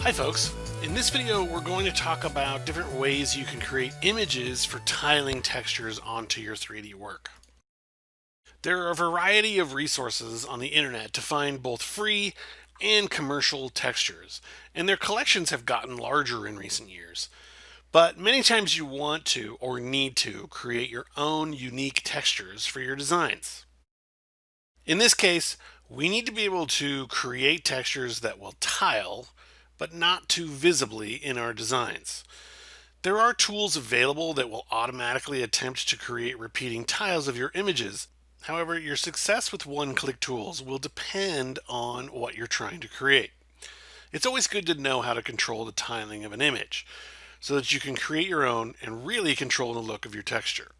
Hi folks, in this video we're going to talk about different ways you can create images for tiling textures onto your 3D work. There are a variety of resources on the internet to find both free and commercial textures, and their collections have gotten larger in recent years. But many times you want to or need to create your own unique textures for your designs. In this case, we need to be able to create textures that will tile, but not too visibly in our designs. There are tools available that will automatically attempt to create repeating tiles of your images. However, your success with one-click tools will depend on what you're trying to create. It's always good to know how to control the tiling of an image so that you can create your own and really control the look of your texture.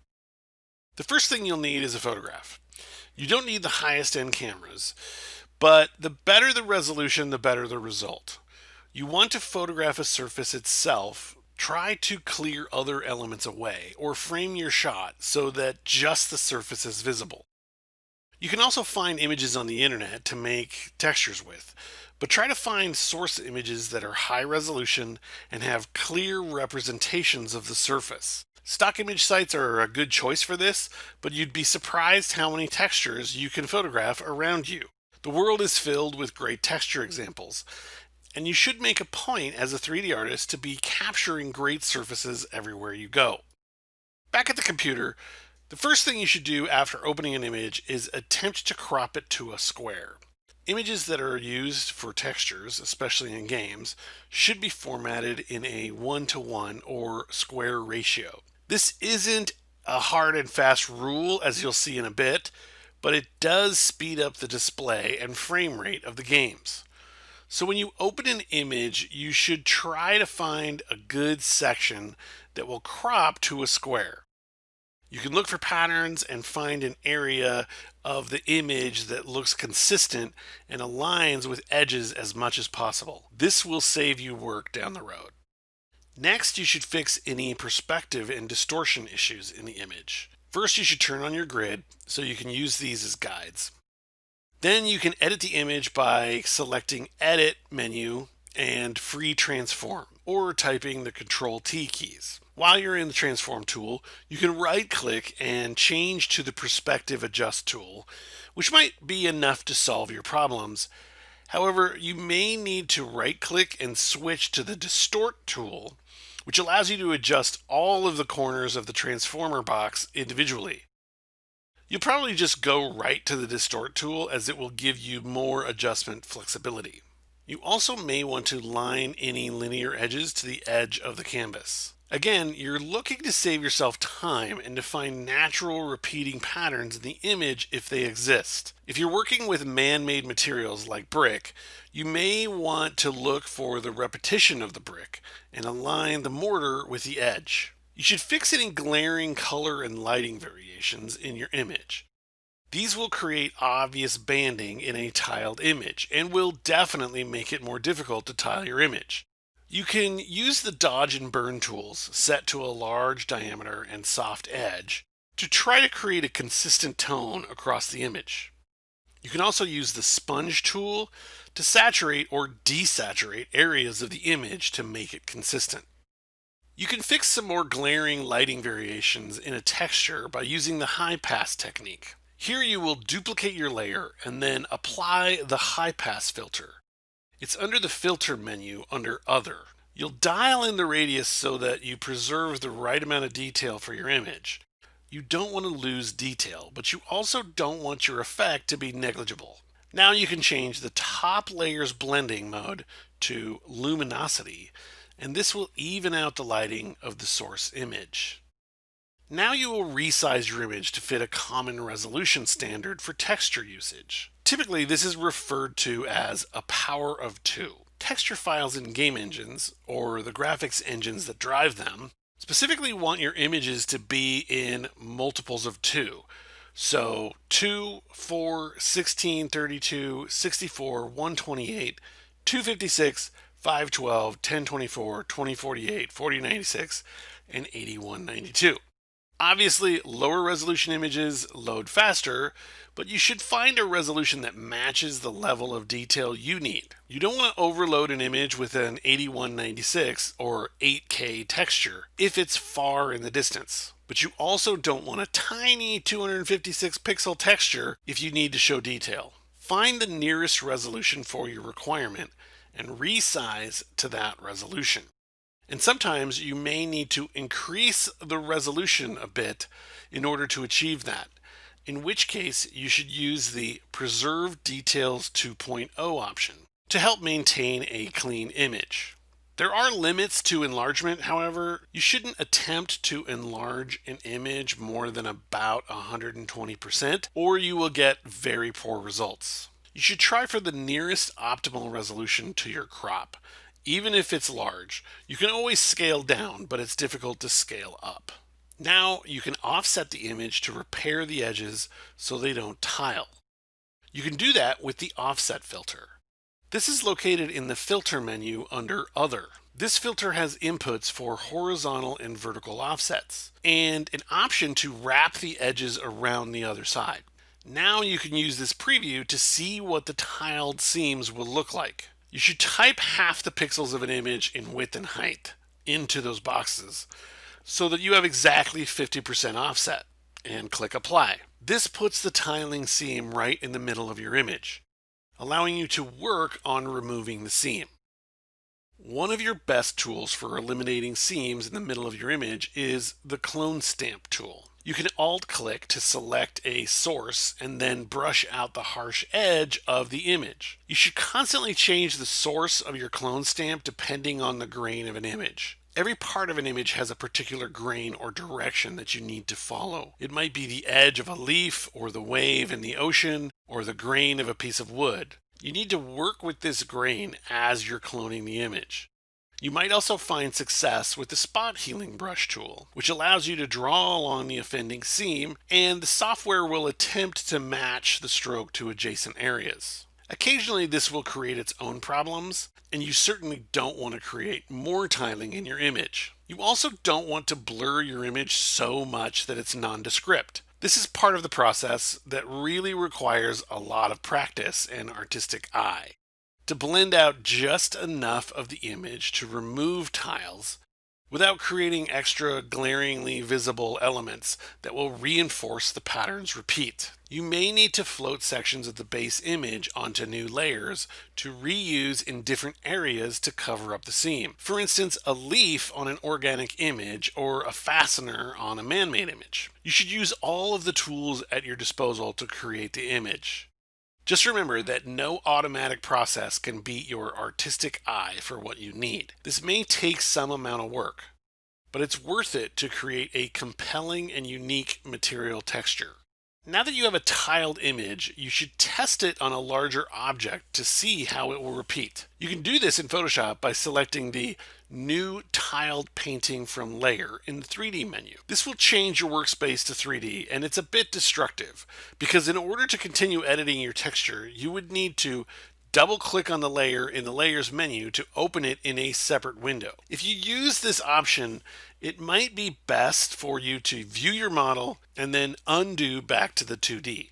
The first thing you'll need is a photograph. You don't need the highest end cameras, but the better the resolution, the better the result. You want to photograph a surface itself. Try to clear other elements away or frame your shot so that just the surface is visible. You can also find images on the internet to make textures with, but try to find source images that are high resolution and have clear representations of the surface. Stock image sites are a good choice for this, but you'd be surprised how many textures you can photograph around you. The world is filled with great texture examples, and you should make a point as a 3D artist to be capturing great surfaces everywhere you go. Back at the computer, the first thing you should do after opening an image is attempt to crop it to a square. Images that are used for textures, especially in games, should be formatted in a 1:1 or square ratio. This isn't a hard and fast rule, as you'll see in a bit, but it does speed up the display and frame rate of the games. So when you open an image, you should try to find a good section that will crop to a square. You can look for patterns and find an area of the image that looks consistent and aligns with edges as much as possible. This will save you work down the road. Next, you should fix any perspective and distortion issues in the image. First, you should turn on your grid so you can use these as guides. Then you can edit the image by selecting Edit menu and Free Transform, or typing the Ctrl+T keys. While you're in the Transform tool, you can right-click and change to the Perspective Adjust tool, which might be enough to solve your problems. However, you may need to right-click and switch to the Distort tool, which allows you to adjust all of the corners of the transformer box individually. You'll probably just go right to the Distort tool, as it will give you more adjustment flexibility. You also may want to line any linear edges to the edge of the canvas. Again, you're looking to save yourself time and to find natural repeating patterns in the image if they exist. If you're working with man-made materials like brick, you may want to look for the repetition of the brick and align the mortar with the edge. You should fix any glaring color and lighting variations in your image. These will create obvious banding in a tiled image and will definitely make it more difficult to tile your image. You can use the dodge and burn tools set to a large diameter and soft edge to try to create a consistent tone across the image. You can also use the sponge tool to saturate or desaturate areas of the image to make it consistent. You can fix some more glaring lighting variations in a texture by using the high pass technique. Here you will duplicate your layer and then apply the high pass filter. It's under the filter menu under Other. You'll dial in the radius so that you preserve the right amount of detail for your image. You don't want to lose detail, but you also don't want your effect to be negligible. Now you can change the top layer's blending mode to luminosity, and this will even out the lighting of the source image. Now you will resize your image to fit a common resolution standard for texture usage. Typically, this is referred to as a power of 2. Texture files in game engines, or the graphics engines that drive them, specifically want your images to be in multiples of 2. So 2, 4, 16, 32, 64, 128, 256, 512, 1024, 2048, 4096, and 8192. Obviously, lower resolution images load faster, but you should find a resolution that matches the level of detail you need. You don't want to overload an image with an 8196 or 8K texture if it's far in the distance. But you also don't want a tiny 256 pixel texture if you need to show detail. Find the nearest resolution for your requirement and resize to that resolution. And sometimes you may need to increase the resolution a bit in order to achieve that, in which case you should use the Preserve Details 2.0 option to help maintain a clean image. There are limits to enlargement, however. You shouldn't attempt to enlarge an image more than about 120%, or you will get very poor results. You should try for the nearest optimal resolution to your crop. Even if it's large, you can always scale down, but it's difficult to scale up. Now you can offset the image to repair the edges so they don't tile. You can do that with the offset filter. This is located in the filter menu under Other. This filter has inputs for horizontal and vertical offsets, and an option to wrap the edges around the other side. Now you can use this preview to see what the tiled seams will look like. You should type half the pixels of an image in width and height into those boxes so that you have exactly 50% offset, and click Apply. This puts the tiling seam right in the middle of your image, allowing you to work on removing the seam. One of your best tools for eliminating seams in the middle of your image is the Clone Stamp tool. You can Alt-click to select a source and then brush out the harsh edge of the image. You should constantly change the source of your clone stamp depending on the grain of an image. Every part of an image has a particular grain or direction that you need to follow. It might be the edge of a leaf, or the wave in the ocean, or the grain of a piece of wood. You need to work with this grain as you're cloning the image. You might also find success with the Spot Healing Brush tool, which allows you to draw along the offending seam, and the software will attempt to match the stroke to adjacent areas. Occasionally this will create its own problems, and you certainly don't want to create more tiling in your image. You also don't want to blur your image so much that it's nondescript. This is part of the process that really requires a lot of practice and artistic eye. To blend out just enough of the image to remove tiles without creating extra glaringly visible elements that will reinforce the pattern's repeat. You may need to float sections of the base image onto new layers to reuse in different areas to cover up the seam. For instance, a leaf on an organic image or a fastener on a man-made image. You should use all of the tools at your disposal to create the image. Just remember that no automatic process can beat your artistic eye for what you need. This may take some amount of work, but it's worth it to create a compelling and unique material texture. Now that you have a tiled image, you should test it on a larger object to see how it will repeat. You can do this in Photoshop by selecting the New Tiled Painting from Layer in the 3D menu. This will change your workspace to 3D, and it's a bit destructive because in order to continue editing your texture, you would need to double-click on the layer in the Layers menu to open it in a separate window. If you use this option, it might be best for you to view your model and then undo back to the 2D.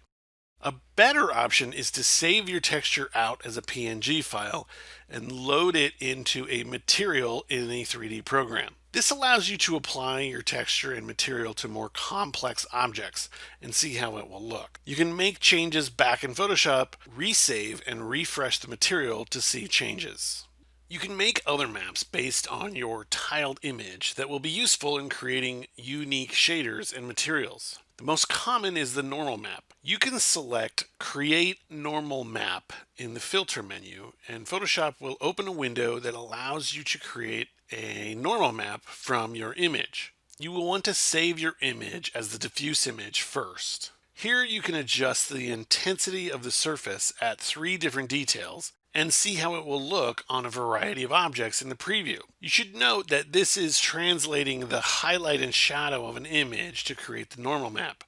A better option is to save your texture out as a PNG file and load it into a material in a 3D program. This allows you to apply your texture and material to more complex objects and see how it will look. You can make changes back in Photoshop, resave, and refresh the material to see changes. You can make other maps based on your tiled image that will be useful in creating unique shaders and materials. The most common is the normal map. You can select Create Normal Map in the Filter menu, and Photoshop will open a window that allows you to create a normal map from your image. You will want to save your image as the diffuse image first. Here you can adjust the intensity of the surface at 3 different details and see how it will look on a variety of objects in the preview. You should note that this is translating the highlight and shadow of an image to create the normal map.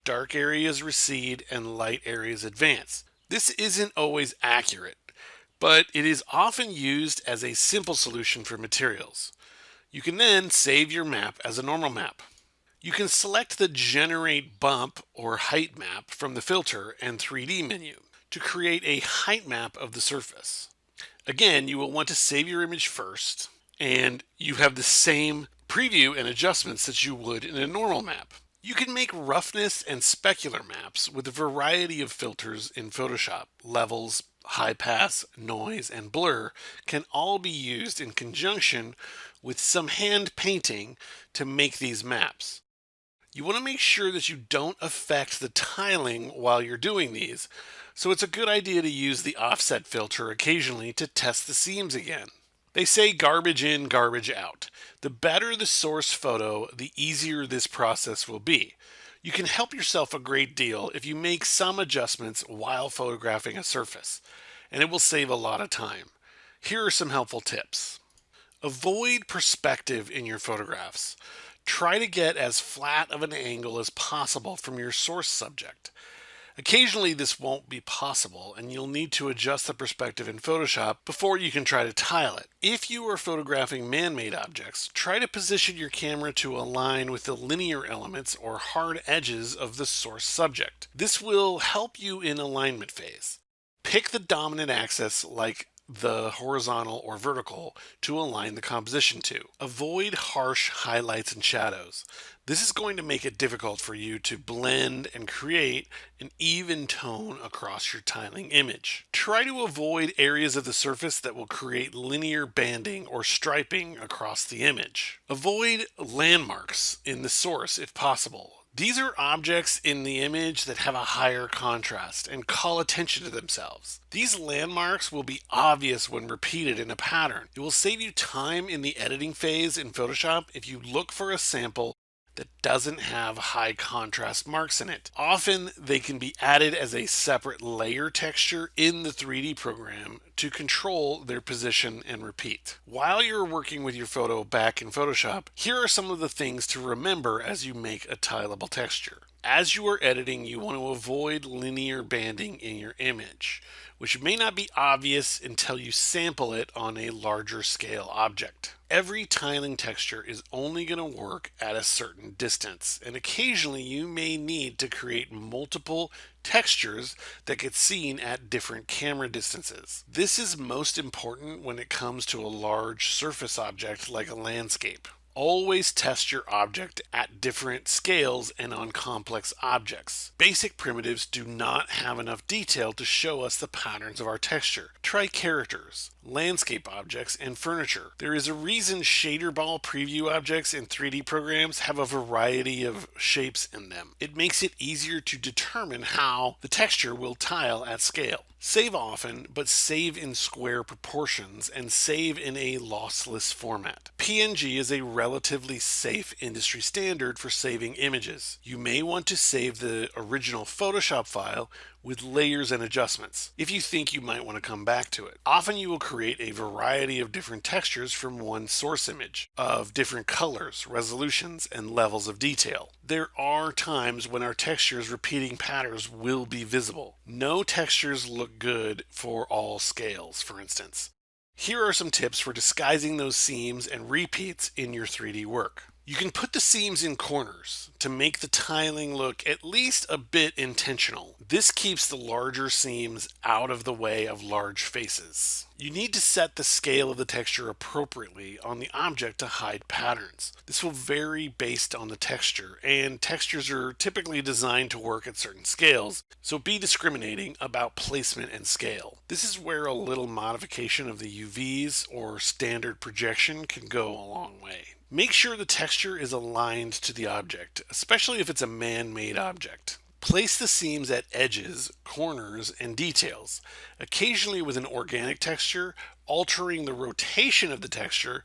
Dark areas recede and light areas advance. This isn't always accurate, but it is often used as a simple solution for materials. You can then save your map as a normal map. You can select the Generate Bump or Height Map from the Filter and 3D menu to create a height map of the surface. Again, you will want to save your image first, and you have the same preview and adjustments that you would in a normal map. You can make roughness and specular maps with a variety of filters in Photoshop. Levels, high pass, noise, and blur can all be used in conjunction with some hand painting to make these maps. You want to make sure that you don't affect the tiling while you're doing these, so it's a good idea to use the offset filter occasionally to test the seams again. They say garbage in, garbage out. The better the source photo, the easier this process will be. You can help yourself a great deal if you make some adjustments while photographing a surface, and it will save a lot of time. Here are some helpful tips. Avoid perspective in your photographs. Try to get as flat of an angle as possible from your source subject. Occasionally this won't be possible and you'll need to adjust the perspective in Photoshop before you can try to tile it. If you are photographing man-made objects, try to position your camera to align with the linear elements or hard edges of the source subject. This will help you in alignment phase. Pick the dominant axis like the horizontal or vertical to align the composition to. Avoid harsh highlights and shadows. This is going to make it difficult for you to blend and create an even tone across your tiling image. Try to avoid areas of the surface that will create linear banding or striping across the image. Avoid landmarks in the source if possible. These are objects in the image that have a higher contrast and call attention to themselves. These landmarks will be obvious when repeated in a pattern. It will save you time in the editing phase in Photoshop if you look for a sample that doesn't have high contrast marks in it. Often they can be added as a separate layer texture in the 3D program to control their position and repeat. While you're working with your photo back in Photoshop, here are some of the things to remember as you make a tileable texture. As you are editing, you want to avoid linear banding in your image, which may not be obvious until you sample it on a larger scale object. Every tiling texture is only going to work at a certain distance, and occasionally you may need to create multiple textures that get seen at different camera distances. This is most important when it comes to a large surface object like a landscape. Always test your object at different scales and on complex objects. Basic primitives do not have enough detail to show us the patterns of our texture. Try characters, landscape objects, and furniture. There is a reason shader ball preview objects in 3D programs have a variety of shapes in them. It makes it easier to determine how the texture will tile at scale. Save often, but save in square proportions and save in a lossless format. PNG is a relatively safe industry standard for saving images. You may want to save the original Photoshop file with layers and adjustments if you think you might want to come back to it. Often you will create a variety of different textures from one source image of different colors, resolutions, and levels of detail. There are times when our textures repeating patterns will be visible. No textures look good for all scales, for instance. Here are some tips for disguising those seams and repeats in your 3D work. You can put the seams in corners to make the tiling look at least a bit intentional. This keeps the larger seams out of the way of large faces. You need to set the scale of the texture appropriately on the object to hide patterns. This will vary based on the texture, and textures are typically designed to work at certain scales, so be discriminating about placement and scale. This is where a little modification of the UVs or standard projection can go a long way. Make sure the texture is aligned to the object, especially if it's a man-made object. Place the seams at edges, corners, and details, occasionally with an organic texture. Altering the rotation of the texture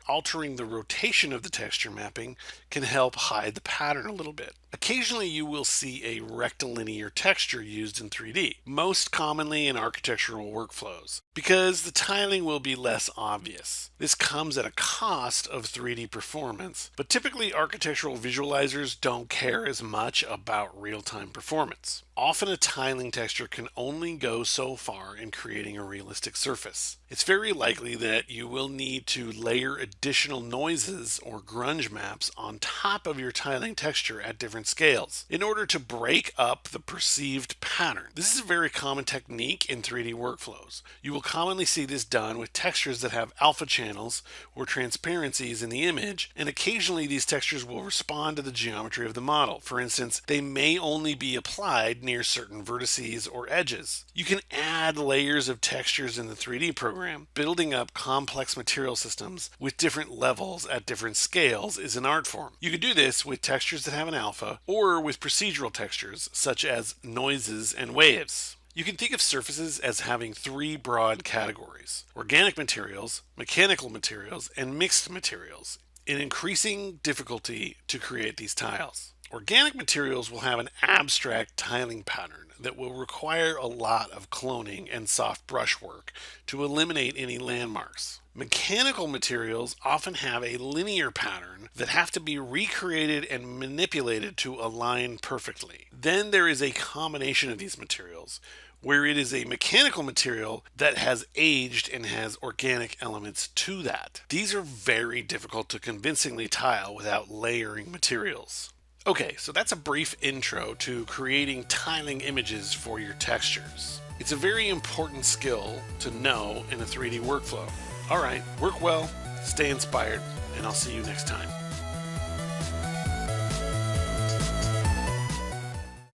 mapping can help hide the pattern a little bit. Occasionally you will see a rectilinear texture used in 3D, most commonly in architectural workflows, because the tiling will be less obvious. This comes at a cost of 3D performance, but typically architectural visualizers don't care as much about real-time performance. Often a tiling texture can only go so far in creating a realistic surface. It's very likely likely that you will need to layer additional noises or grunge maps on top of your tiling texture at different scales in order to break up the perceived pattern. This is a very common technique in 3D workflows. You will commonly see this done with textures that have alpha channels or transparencies in the image, and occasionally these textures will respond to the geometry of the model. For instance, they may only be applied near certain vertices or edges. You can add layers of textures in the 3D program. Building up complex material systems with different levels at different scales is an art form. You can do this with textures that have an alpha or with procedural textures such as noises and waves. You can think of surfaces as having three broad categories: organic materials, mechanical materials, and mixed materials, in increasing difficulty to create these tiles. Organic materials will have an abstract tiling pattern that will require a lot of cloning and soft brush work to eliminate any landmarks. Mechanical materials often have a linear pattern that have to be recreated and manipulated to align perfectly. Then there is a combination of these materials, where it is a mechanical material that has aged and has organic elements to that. These are very difficult to convincingly tile without layering materials. Okay, so that's a brief intro to creating tiling images for your textures. It's a very important skill to know in a 3D workflow. All right, work well, stay inspired, and I'll see you next time.